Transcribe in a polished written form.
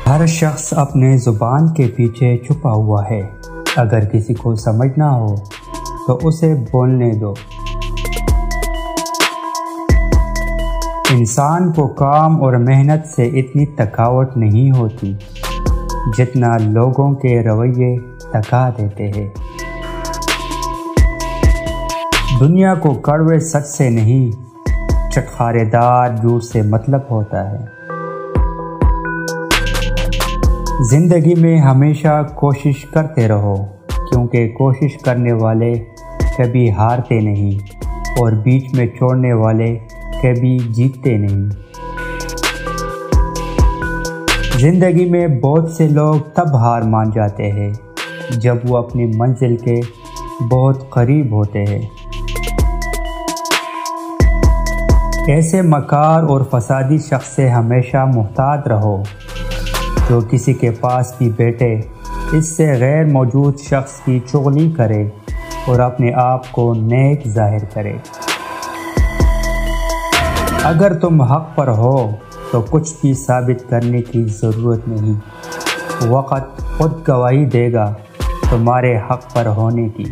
ہر شخص اپنے زبان کے پیچھے چھپا ہوا ہے، اگر کسی کو سمجھنا ہو تو اسے بولنے دو۔ انسان کو کام اور محنت سے اتنی تھکاوٹ نہیں ہوتی جتنا لوگوں کے رویے تھکا دیتے ہیں۔ دنیا کو کڑوے سچ سے نہیں، چٹخارے دار جھوٹ سے مطلب ہوتا ہے۔ زندگی میں ہمیشہ کوشش کرتے رہو، کیونکہ کوشش کرنے والے کبھی ہارتے نہیں اور بیچ میں چھوڑنے والے کبھی جیتتے نہیں۔ زندگی میں بہت سے لوگ تب ہار مان جاتے ہیں جب وہ اپنی منزل کے بہت قریب ہوتے ہیں۔ ایسے مکار اور فسادی شخص سے ہمیشہ محتاط رہو جو کسی کے پاس بھی بیٹھے اس سے غیر موجود شخص کی چغلی کرے اور اپنے آپ کو نیک ظاہر کرے۔ اگر تم حق پر ہو تو کچھ بھی ثابت کرنے کی ضرورت نہیں، وقت خود گواہی دے گا تمہارے حق پر ہونے کی۔